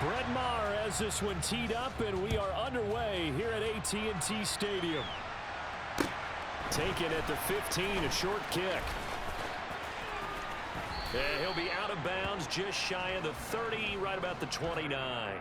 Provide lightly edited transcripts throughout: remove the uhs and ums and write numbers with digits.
Brett Maher has this one teed up, and we are underway here at AT&T Stadium. Taken at the 15, a short kick. And he'll be out of bounds just shy of the 30, right about the 29.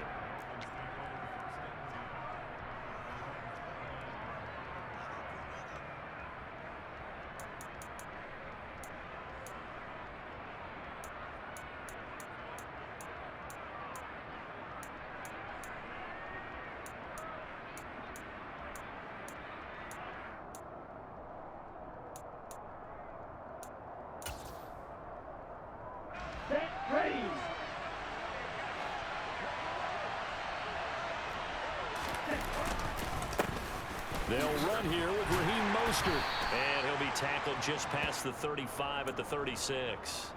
They'll run here with Raheem Mostert. And he'll be tackled just past the 35 at the 36.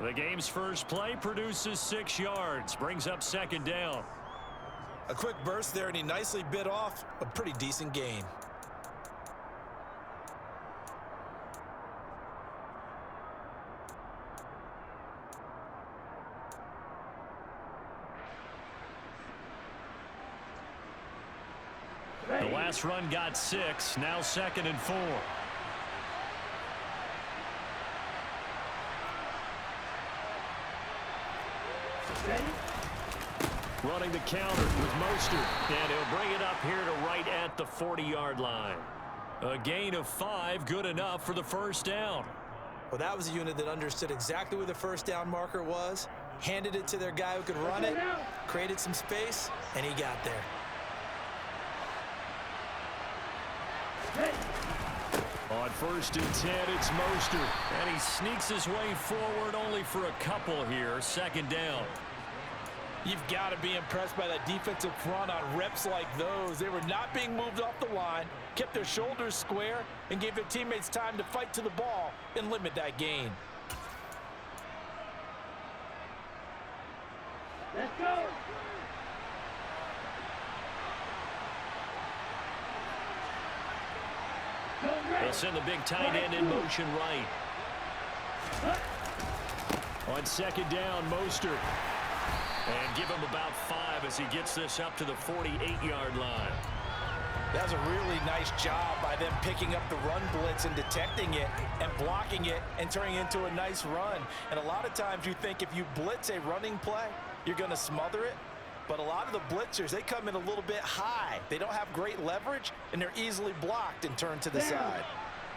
The game's first play produces 6 yards. Brings up second down. A quick burst there, and he nicely bit off a pretty decent gain. The last run got 6. Now 2nd and 4. Running the counter with Mostert. And he'll bring it up here to right at the 40-yard line. A gain of 5, good enough for the first down. Well, that was a unit that understood exactly where the first down marker was, handed it to their guy who could run it, created some space, and he got there. On 1st and 10, it's Mostert. And he sneaks his way forward only for a couple here. 2nd down. You've got to be impressed by that defensive front on reps like those. They were not being moved off the line, kept their shoulders square, and gave their teammates time to fight to the ball and limit that gain. Let's go. They'll send the big tight end in motion right. On 2nd down, Mostert. And give him about 5 as he gets this up to the 48-yard line. That was a really nice job by them picking up the run blitz and detecting it and blocking it and turning it into a nice run. And a lot of times you think if you blitz a running play, you're going to smother it. But a lot of the blitzers, they come in a little bit high. They don't have great leverage, and they're easily blocked and turned to the side.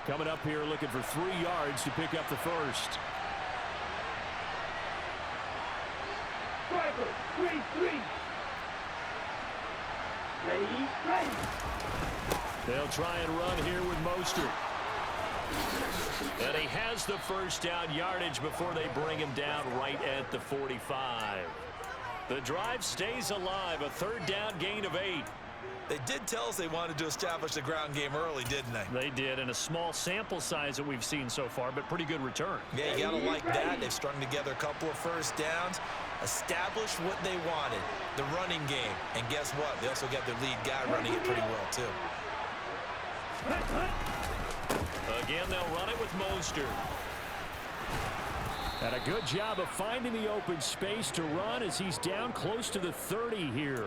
Coming up here looking for 3 yards to pick up the first. Striker, 3-3. Ready. They'll try and run here with Mostert. And he has the first down yardage before they bring him down right at the 45. The drive stays alive, a 3rd down gain of 8. They did tell us they wanted to establish the ground game early, didn't they? They did, and a small sample size that we've seen so far, but pretty good return. Yeah, you got to like that. They've strung together a couple of first downs, established what they wanted, the running game. And guess what? They also got their lead guy running it pretty well, too. Again, they'll run it with Mostert. And a good job of finding the open space to run as he's down close to the 30 here.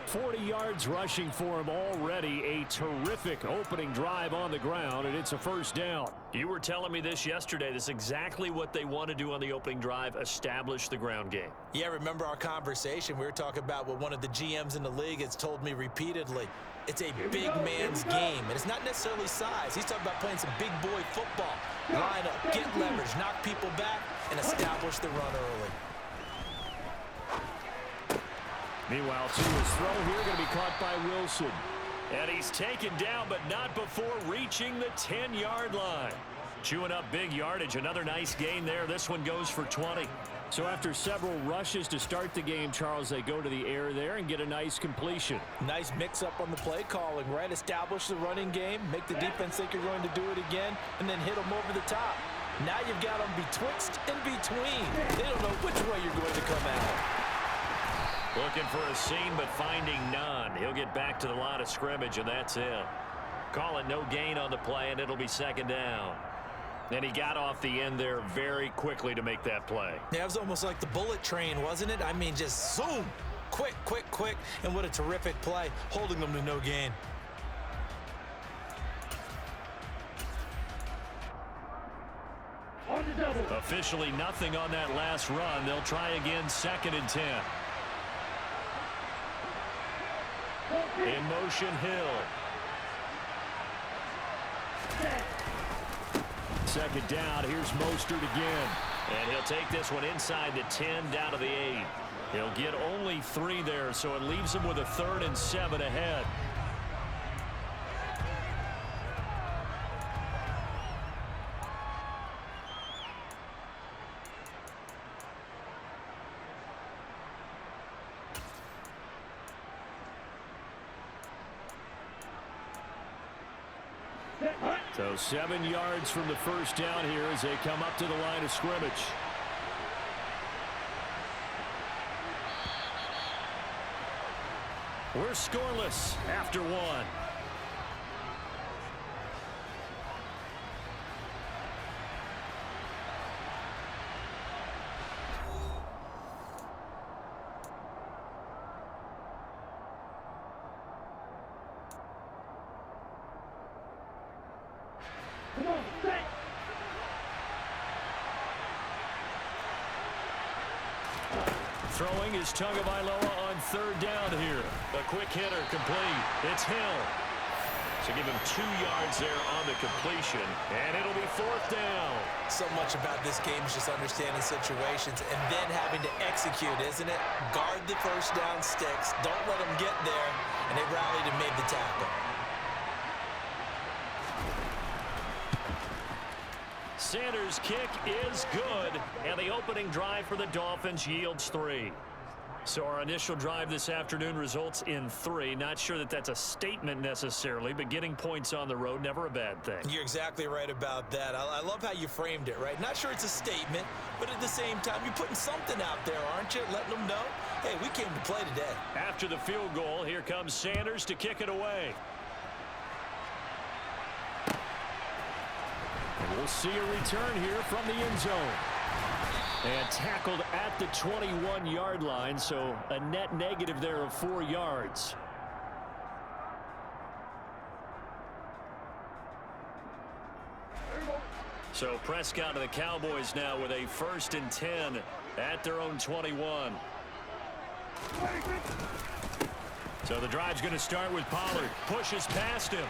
40 yards rushing for him already. A terrific opening drive on the ground, and it's a first down. You were telling me this yesterday. This is exactly what they want to do on the opening drive, establish the ground game. Yeah, remember our conversation? We were talking about what one of the GMs in the league has told me repeatedly. It's a big man's game, and it's not necessarily size. He's talking about playing some big boy football. Line up, get leverage, knock people back, and establish the run early. Meanwhile, to his throw here, going to be caught by Wilson. And he's taken down, but not before reaching the 10-yard line. Chewing up big yardage. Another nice gain there. This one goes for 20. So after several rushes to start the game, Charles, they go to the air there and get a nice completion. Nice mix-up on the play calling, right? Establish the running game, make the defense think you're going to do it again, and then hit them over the top. Now you've got them betwixt and between. They don't know which way you're going to come out. Looking for a seam, but finding none. He'll get back to the line of scrimmage, and that's it. Call it no gain on the play, and it'll be 2nd down. And he got off the end there very quickly to make that play. Yeah, it was almost like the bullet train, wasn't it? I mean, just zoom. Quick, quick, quick, and what a terrific play, holding them to no gain. On the double. Officially nothing on that last run. They'll try again, 2nd and 10. In motion, Hill. Second down, here's Mostert again. And he'll take this one inside the 10, down to the 8. He'll get only 3 there, so it leaves him with a 3rd and 7 ahead. So 7 yards from the first down here as they come up to the line of scrimmage. We're scoreless after 1. Come on, set. Throwing is Tagovailoa on 3rd down here. A quick hitter complete. It's Hill. So give him 2 yards there on the completion, and it'll be 4th down. So much about this game is just understanding situations and then having to execute, isn't it? Guard the first down sticks. Don't let them get there, and they rallied and made the tackle. Sanders' kick is good, and the opening drive for the Dolphins yields 3. So our initial drive this afternoon results in 3. Not sure that that's a statement necessarily, but getting points on the road, never a bad thing. You're exactly right about that. I love how you framed it, right? Not sure it's a statement, but at the same time, you're putting something out there, aren't you? Letting them know, hey, we came to play today. After the field goal, here comes Sanders to kick it away. And we'll see a return here from the end zone. And tackled at the 21-yard line, so a net negative there of 4 yards. So Prescott and the Cowboys now with a 1st and 10 at their own 21. So the drive's going to start with Pollard. Pushes past him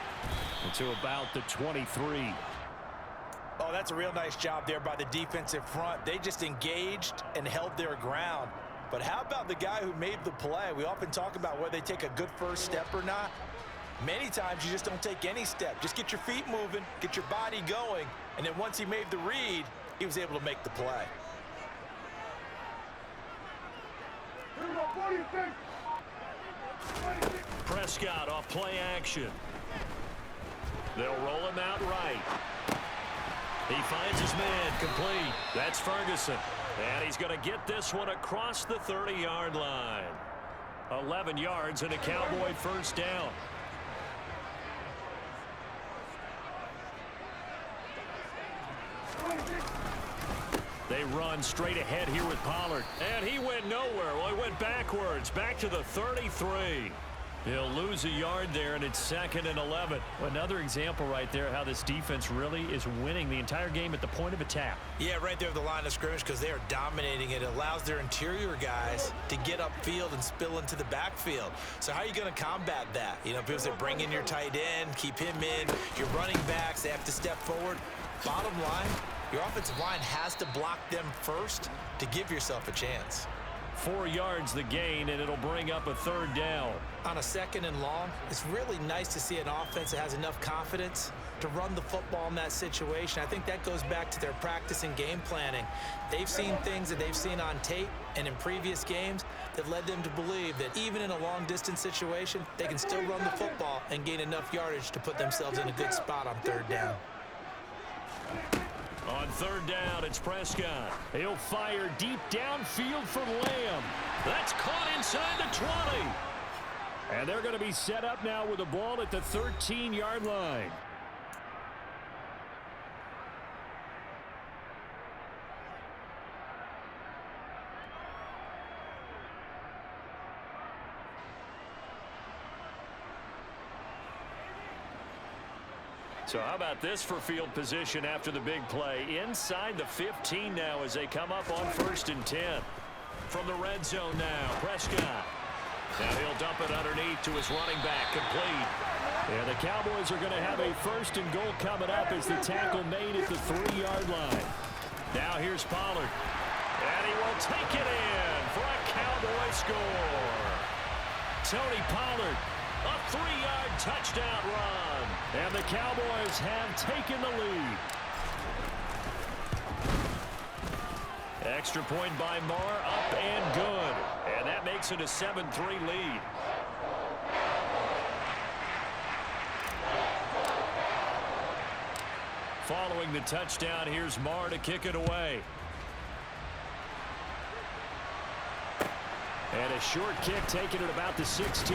to about the 23. Oh, that's a real nice job there by the defensive front. They just engaged and held their ground. But how about the guy who made the play? We often talk about whether they take a good first step or not. Many times you just don't take any step. Just get your feet moving, get your body going, and then once he made the read, he was able to make the play. Prescott off play action. They'll roll him out right. He finds his man complete. That's Ferguson. And he's going to get this one across the 30-yard line. 11 yards and a Cowboy first down. They run straight ahead here with Pollard. And he went nowhere. Well, he went backwards. Back to the 33. He'll lose a yard there, and it's 2nd and 11. Another example right there how this defense really is winning the entire game at the point of attack. Yeah, right there at the line of scrimmage because they are dominating it. It allows their interior guys to get upfield and spill into the backfield. So how are you going to combat that? You know, because they bring in your tight end, keep him in. Your running backs, they have to step forward. Bottom line, your offensive line has to block them first to give yourself a chance. 4 yards the gain, and it'll bring up a 3rd down. On a 2nd and long, it's really nice to see an offense that has enough confidence to run the football in that situation. I think that goes back to their practice and game planning. They've seen things that they've seen on tape and in previous games that led them to believe that even in a long-distance situation, they can still run the football and gain enough yardage to put themselves in a good spot on 3rd down. On 3rd down, it's Prescott. He'll fire deep downfield for Lamb. That's caught inside the 20. And they're going to be set up now with the ball at the 13-yard line. So how about this for field position after the big play? Inside the 15 now as they come up on 1st and 10. From the red zone now, Prescott. Now he'll dump it underneath to his running back, complete. And the Cowboys are going to have a 1st and goal coming up as the tackle made at the 3-yard line. Now here's Pollard. And he will take it in for a Cowboy score. Tony Pollard, a 3-yard touchdown run. And the Cowboys have taken the lead. Extra point by Marr, up and good. And that makes it a 7-3 lead. Following the touchdown, here's Marr to kick it away. And a short kick taken at about the 16.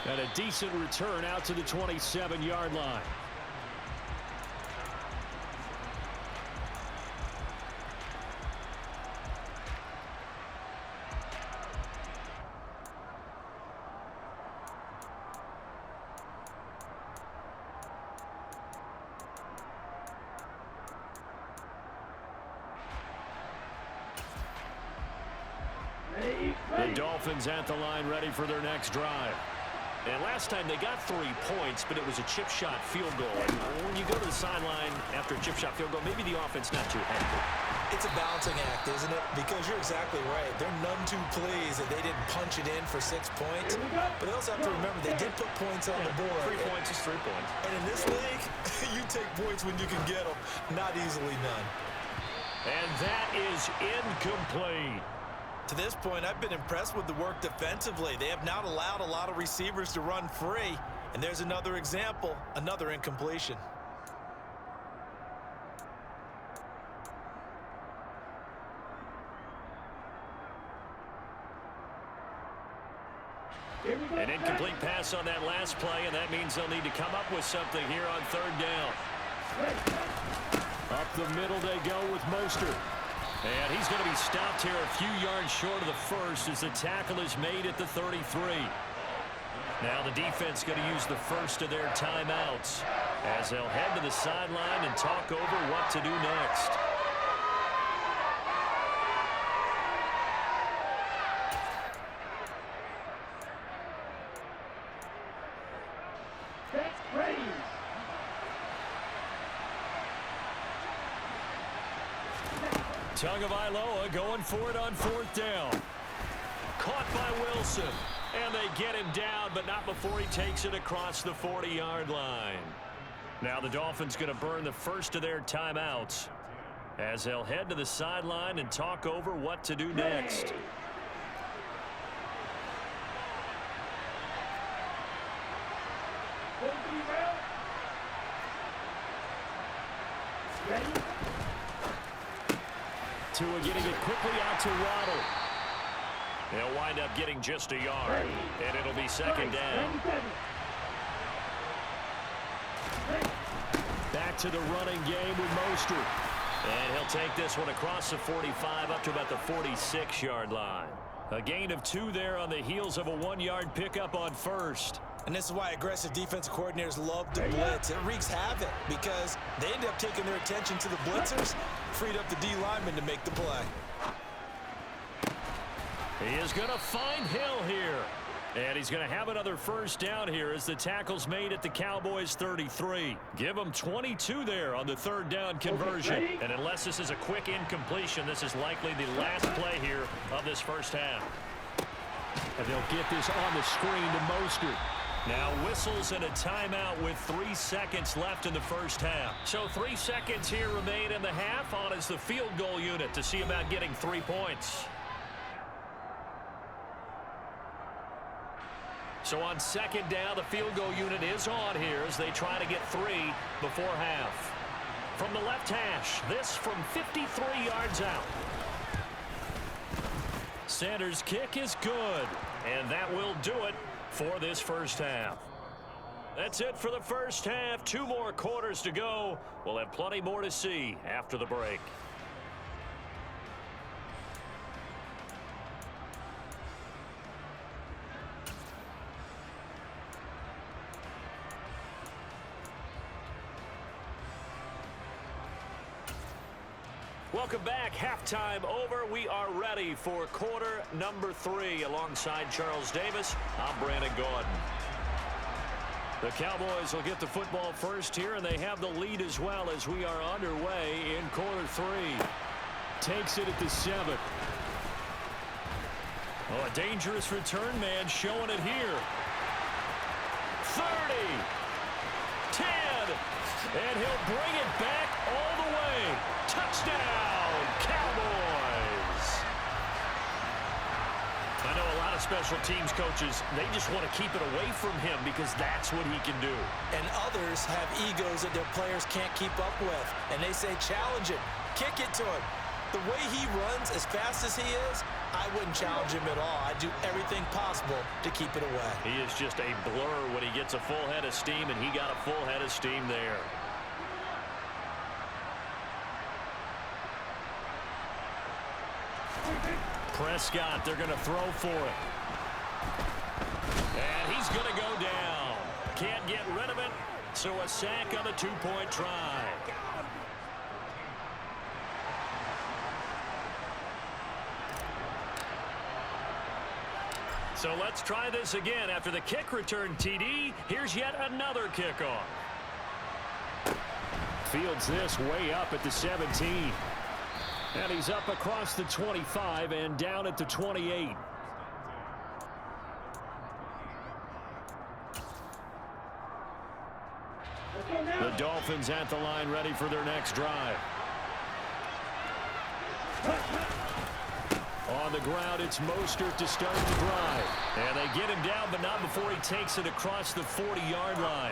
And a decent return out to the 27-yard line. The Dolphins at the line ready for their next drive. And last time they got 3 points, but it was a chip shot field goal. And when you go to the sideline after a chip shot field goal, maybe the offense not too happy. It's a balancing act, isn't it? Because you're exactly right. They're none too pleased that they didn't punch it in for 6 points. But they also have to remember they did put points on the board. 3 points is 3 points. And in this league, you take points when you can get them, not easily none. And that is incomplete. To this point, I've been impressed with the work defensively. They have not allowed a lot of receivers to run free. And there's another example, another incompletion. An incomplete pass on that last play, and that means they'll need to come up with something here on 3rd down. Up the middle they go with Mostert. And he's going to be stopped here a few yards short of the 1st as the tackle is made at the 33. Now the defense going to use the 1st of their timeouts as they'll head to the sideline and talk over what to do next. Tagovailoa going for it on 4th down. Caught by Wilson. And they get him down, but not before he takes it across the 40-yard line. Now the Dolphins going to burn the 1st of their timeouts as they'll head to the sideline and talk over what to do next. Tua getting it quickly out to Waddle. They'll wind up getting just a yard, and it'll be 2nd down. Back to the running game with Mostert. And he'll take this one across the 45 up to about the 46-yard line. A gain of 2 there on the heels of a 1-yard pickup on 1st. And this is why aggressive defensive coordinators love to blitz. It wreaks havoc because they end up taking their attention to the blitzers, freed up the D lineman to make the play. He is going to find Hill here. And he's going to have another 1st down here as the tackle's made at the Cowboys 33. Give them 22 there on the 3rd down conversion. And unless this is a quick incompletion, this is likely the last play here of this 1st half. And they'll get this on the screen to Mostert. Now whistles and a timeout with 3 seconds left in the 1st half. So 3 seconds here remain in the half. On is the field goal unit to see about getting 3 points. So on 2nd down, the field goal unit is on here as they try to get 3 before half. From the left hash, this from 53 yards out. Sanders' kick is good, and that will do it for this 1st half. That's it for the 1st half. 2 more quarters to go. We'll have plenty more to see after the break. Welcome back. Halftime over. We are ready for quarter number 3. Alongside Charles Davis, I'm Brandon Gordon. The Cowboys will get the football first here, and they have the lead as well as we are underway in quarter 3. Takes it at the 7. Oh, a dangerous return man showing it here. 30. 10. And he'll bring it back all the way. Touchdown, Cowboys. I know a lot of special teams coaches, they just want to keep it away from him because that's what he can do. And others have egos that their players can't keep up with. And they say, challenge him, kick it to him. The way he runs as fast as he is, I wouldn't challenge him at all. I'd do everything possible to keep it away. He is just a blur when he gets a full head of steam, and he got a full head of steam there. Prescott, they're going to throw for it. And he's going to go down. Can't get rid of it, so a sack on the 2-point try. So let's try this again. After the kick return TD, here's yet another kickoff. Fields this way up at the 17. And he's up across the 25 and down at the 28. The Dolphins at the line, ready for their next drive. On the ground, it's Mostert to start the drive. And they get him down, but not before he takes it across the 40-yard line.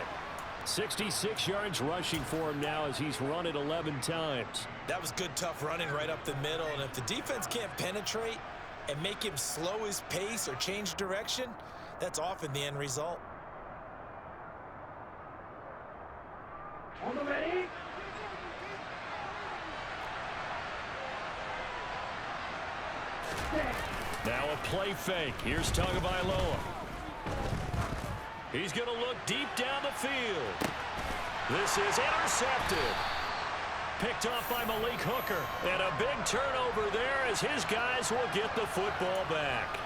66 yards rushing for him now as he's run it 11 times. That was good, tough running right up the middle. And if the defense can't penetrate and make him slow his pace or change direction, that's often the end result. On the ready. Now a play fake. Here's Tagovailoa. He's going to look deep down the field. This is intercepted. Picked off by Malik Hooker. And a big turnover there as his guys will get the football back.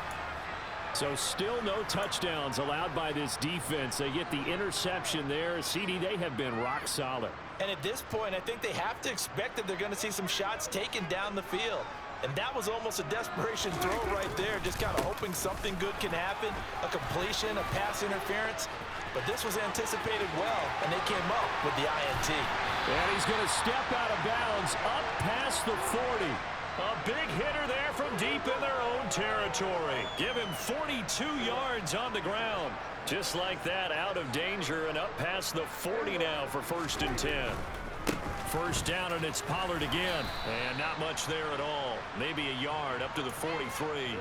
So still no touchdowns allowed by this defense. They get the interception there. CD, they have been rock solid. And at this point, I think they have to expect that they're going to see some shots taken down the field. And that was almost a desperation throw right there, just kind of hoping something good can happen, a completion, a pass interference. But this was anticipated well, and they came up with the INT. And he's going to step out of bounds up past the 40. A big hitter there from deep in their own territory. Give him 42 yards on the ground. Just like that, out of danger and up past the 40 now for 1st and 10. First down, and it's Pollard again. And not much there at all. Maybe a yard up to the 43.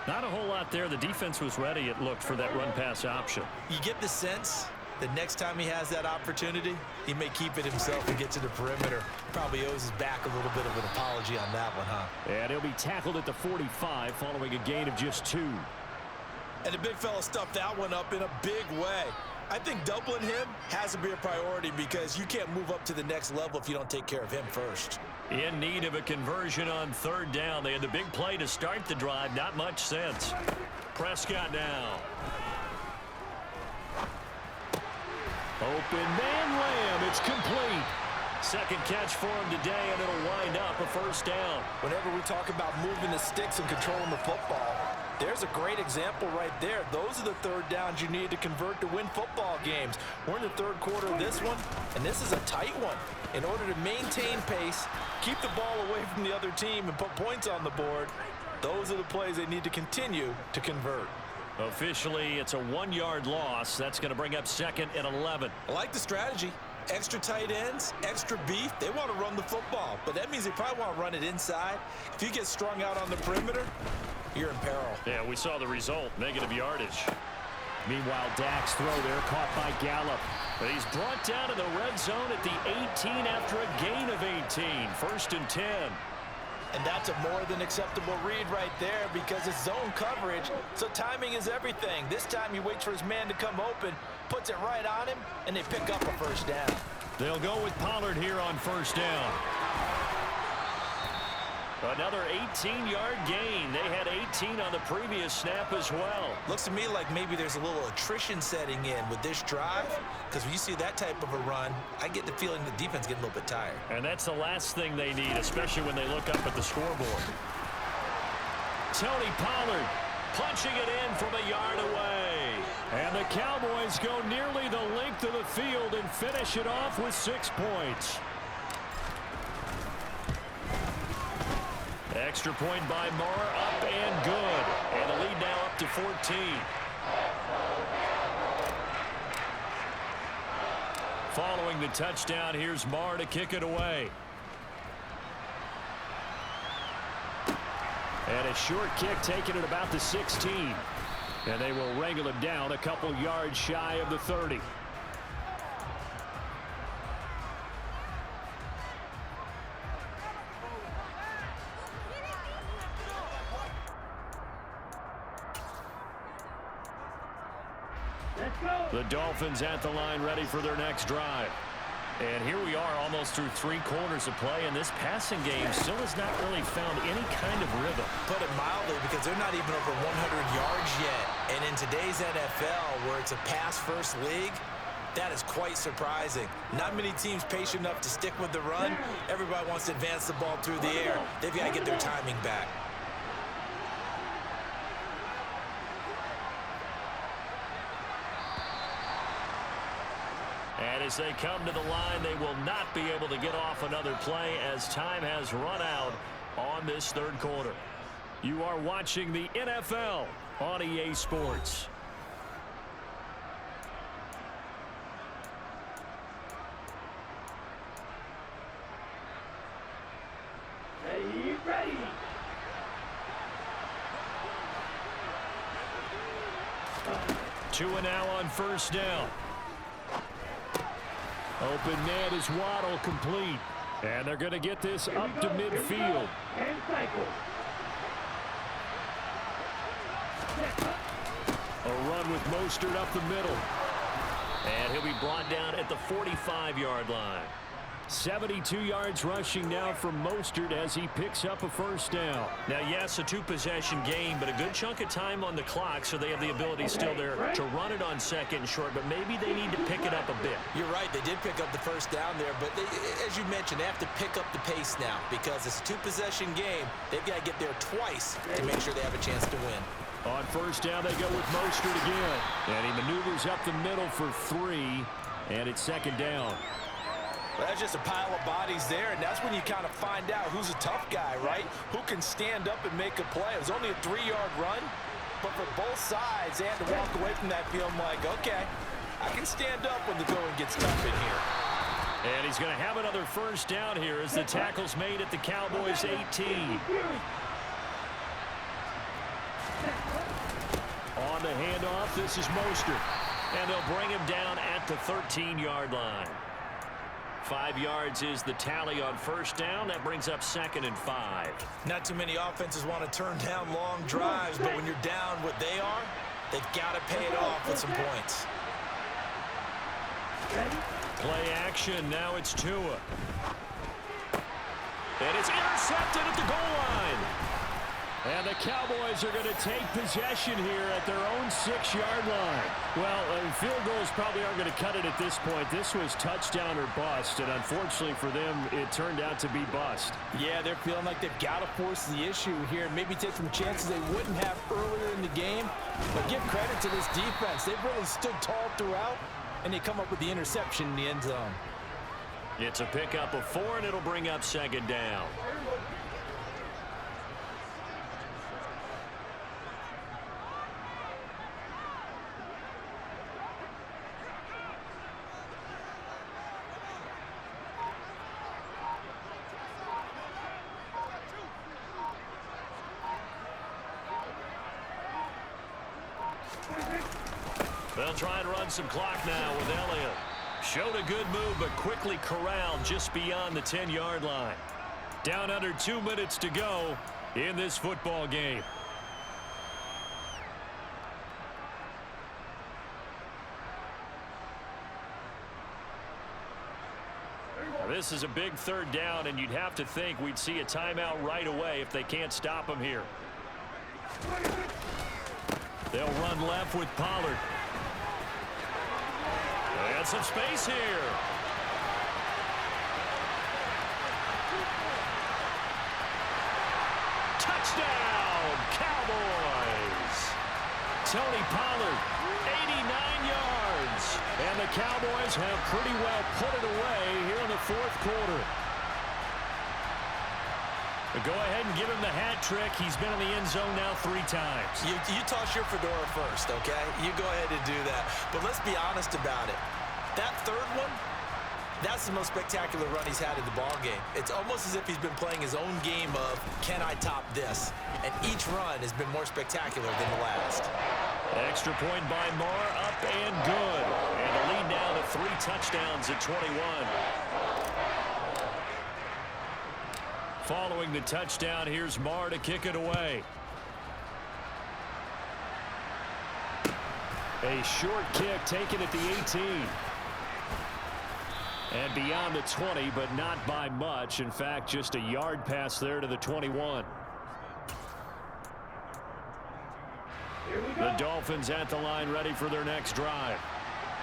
Not a whole lot there. The defense was ready, it looked, for that run-pass option. You get the sense that next time he has that opportunity, he may keep it himself and get to the perimeter. Probably owes his back a little bit of an apology on that one, huh? And he'll be tackled at the 45 following a gain of just 2. And the big fella stuffed that one up in a big way. I think doubling him has to be a priority because you can't move up to the next level if you don't take care of him first. In need of a conversion on 3rd down. They had the big play to start the drive. Not much sense. Prescott now. Open man Lamb. It's complete. Second catch for him today, and it'll wind up a 1st down. Whenever we talk about moving the sticks and controlling the football, there's a great example right there. Those are the 3rd downs you need to convert to win football games. We're in the 3rd quarter of this one, and this is a tight one. In order to maintain pace, keep the ball away from the other team, and put points on the board, those are the plays they need to continue to convert. Officially, it's a 1-yard loss. That's going to bring up 2nd and 11. I like the strategy. Extra tight ends, extra beef. They want to run the football, but that means they probably want to run it inside. If you get strung out on the perimeter, you're in peril. Yeah, we saw the result, negative yardage. Meanwhile, Dak's throw there caught by Gallup. But he's brought down in the red zone at the 18 after a gain of 18. 1st and 10. And that's a more than acceptable read right there because it's zone coverage, so timing is everything. This time he waits for his man to come open, puts it right on him, and they pick up a 1st down. They'll go with Pollard here on 1st down. another 18-yard gain. They had 18 on the previous snap as well. Looks to me like maybe there's a little attrition setting in with this drive, because when you see that type of a run, I get the feeling the defense getting a little bit tired. And that's the last thing they need, especially when they look up at the scoreboard. Tony Pollard punching it in from a yard away. And the Cowboys go nearly the length of the field and finish it off with 6 points. Extra point by Moore, up and good. And the lead now up to 14. Following the touchdown, here's Moore to kick it away. And a short kick taken at about the 16. And they will wrangle him down a couple yards shy of the 30. The Dolphins at the line ready for their next drive. And here we are almost through 3 quarters of play, and this passing game still has not really found any kind of rhythm. Put it mildly, because they're not even over 100 yards yet. And in today's NFL, where it's a pass-first league, that is quite surprising. Not many teams patient enough to stick with the run. Everybody wants to advance the ball through the air. They've got to get their timing back. And as they come to the line, they will not be able to get off another play as time has run out on this 3rd quarter. You are watching the NFL on EA Sports. Ready. Two now on 1st down. Open man is Waddle, complete. And they're going to get this up to midfield. And cycle. A run with Mostert up the middle. And he'll be brought down at the 45-yard line. 72 yards rushing now from Mostert as he picks up a 1st down. Now, yes, a 2-possession game, but a good chunk of time on the clock, so they have the ability still there to run it on 2nd and short, but maybe they need to pick it up a bit. You're right. They did pick up the 1st down there, but as you mentioned, they have to pick up the pace now because it's a 2-possession game. They've got to get there twice to make sure they have a chance to win. On 1st down, they go with Mostert again. And he maneuvers up the middle for 3, and it's 2nd down. Well, that's just a pile of bodies there, and that's when you kind of find out who's a tough guy, right? Who can stand up and make a play. It was only a 3-yard run, but for both sides, they had to walk away from that feeling like, okay, I can stand up when the going gets tough in here. And he's going to have another 1st down here as the tackle's made at the Cowboys' 18. On the handoff, this is Mostert. And they'll bring him down at the 13-yard line. 5 yards is the tally on 1st down. That brings up 2nd and 5. Not too many offenses want to turn down long drives, but when you're down what they are, they've got to pay it off with some points. Play action. Now it's Tua. And it's intercepted at the goal line. And the Cowboys are going to take possession here at their own 6-yard line. Well, field goals probably aren't going to cut it at this point. This was touchdown or bust, and unfortunately for them, it turned out to be bust. Yeah, they're feeling like they've got to force the issue here and maybe take some chances they wouldn't have earlier in the game. But give credit to this defense. They've really stood tall throughout, and they come up with the interception in the end zone. It's a pickup of 4, and it'll bring up 2nd down. They'll try and run some clock now with Elliott. Showed a good move, but quickly corralled just beyond the 10-yard line. Down under 2 minutes to go in this football game. This This is a big third down, and you'd have to think we'd see a timeout right away if they can't stop him here. They'll run left with Pollard. And some space here. Touchdown, Cowboys. Tony Pollard, 89 yards. And the Cowboys have pretty well put it away here in the fourth quarter. But go ahead and give him the hat trick. He's been in the end zone now 3 times. You toss your fedora first, okay? You go ahead and do that. But let's be honest about it. That third one, that's the most spectacular run he's had in the ball game. It's almost as if he's been playing his own game of, can I top this? And each run has been more spectacular than the last. Extra point by Marr, up and good. And the lead now to 3 touchdowns at 21. Following the touchdown, here's Marr to kick it away. A short kick taken at the 18. And beyond the 20, but not by much. In fact, just a yard pass there to the 21. The Dolphins at the line ready for their next drive.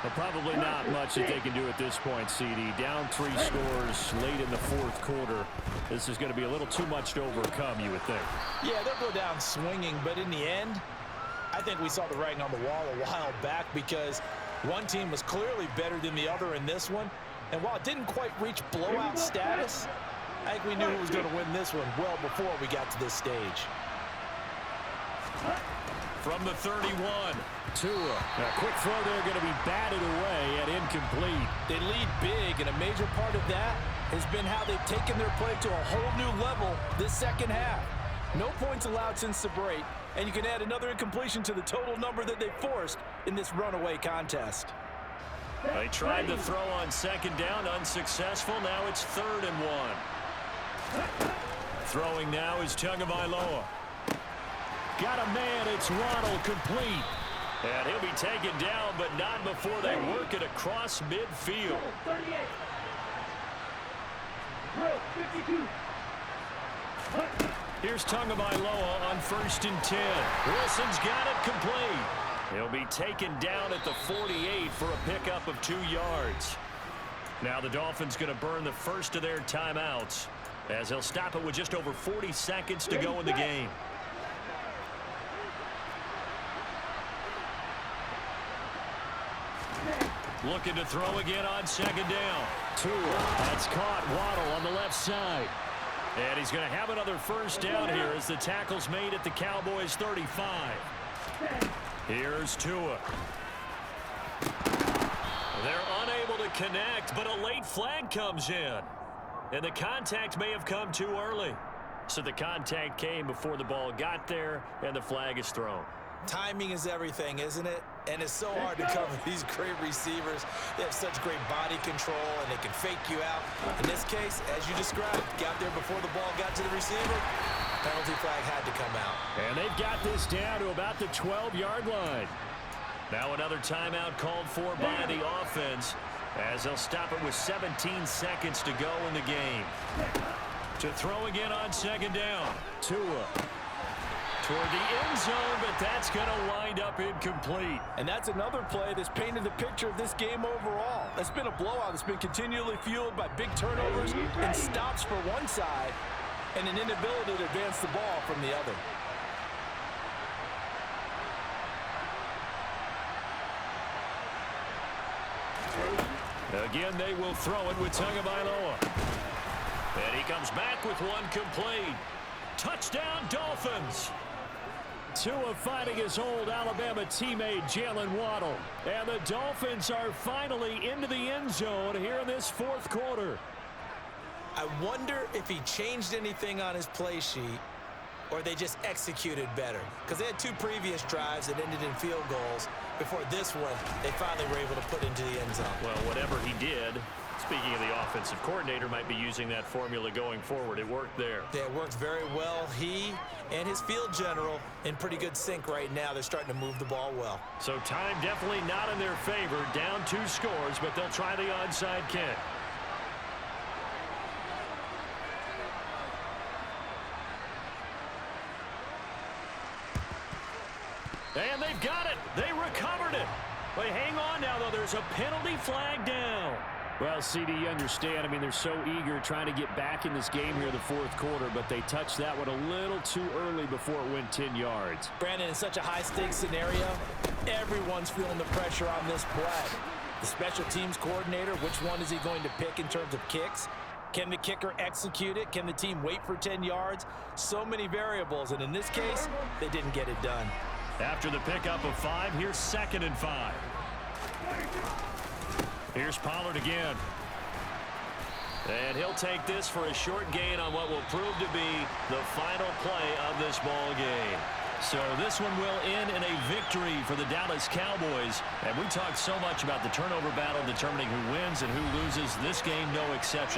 But probably not much that they can do at this point, CD. Down 3 scores late in the fourth quarter. This is going to be a little too much to overcome, you would think. Yeah, they'll go down swinging, but in the end, I think we saw the writing on the wall a while back because one team was clearly better than the other in this one. And while it didn't quite reach blowout status, I think we knew who was going to win this one well before we got to this stage. From the 31, Tua. A quick throw there going to be batted away and incomplete. They lead big, and a major part of that has been how they've taken their play to a whole new level this second half. No points allowed since the break, and you can add another incompletion to the total number that they forced in this runaway contest. They tried the throw on second down, unsuccessful. Now it's 3rd and 1. Throwing now is Tagovailoa. Got a man, it's Waddle, complete. And he'll be taken down, but not before they work it across midfield. 38. 52. Here's Tagovailoa on 1st and 10. Wilson's got it complete. He'll be taken down at the 48 for a pickup of 2 yards. Now the Dolphins going to burn the first of their timeouts as they'll stop it with just over 40 seconds to go in the game. Looking to throw again on second down. Tua, that's caught. Waddle on the left side. And he's going to have another first down here as the tackle's made at the Cowboys' 35. Here's Tua. They're unable to connect, but a late flag comes in. And the contact may have come too early. So the contact came before the ball got there, and the flag is thrown. Timing is everything, isn't it? And it's so hard to cover these great receivers. They have such great body control, and they can fake you out. In this case, as you described, got there before the ball got to the receiver. Penalty flag had to come out. And they've got this down to about the 12-yard line. Now another timeout called for by the offense as they'll stop it with 17 seconds to go in the game. To throw again on second down. Tua. Toward the end zone, but that's going to wind up incomplete. And that's another play that's painted the picture of this game overall. It's been a blowout that's been continually fueled by big turnovers and stops for one side and an inability to advance the ball from the other. Again, they will throw it with Tagovailoa. And he comes back with one complete. Touchdown, Dolphins. Tua fighting his old Alabama teammate Jalen Waddle. And the Dolphins are finally into the end zone here in this fourth quarter. I wonder if he changed anything on his play sheet or they just executed better. Because they had 2 previous drives that ended in field goals. Before this one, they finally were able to put into the end zone. Well, whatever he did, speaking of the offensive coordinator, might be using that formula going forward. It worked there. Yeah, it worked very well. He and his field general in pretty good sync right now. They're starting to move the ball well. So time definitely not in their favor. Down 2 scores, but they'll try the onside kick. And they've got it. They recovered it. But hang on now, though. There's a penalty flag down. Well, CD, you understand. I mean, they're so eager trying to get back in this game here in the fourth quarter, but they touched that one a little too early before it went 10 yards. Brandon, in such a high-stakes scenario, everyone's feeling the pressure on this play. The special teams coordinator, which one is he going to pick in terms of kicks? Can the kicker execute it? Can the team wait for 10 yards? So many variables, and in this case, they didn't get it done. After the pickup of 5, here's 2nd and 5. Here's Pollard again. And he'll take this for a short gain on what will prove to be the final play of this ball game. So this one will end in a victory for the Dallas Cowboys. And we talked so much about the turnover battle determining who wins and who loses. This game, no exception.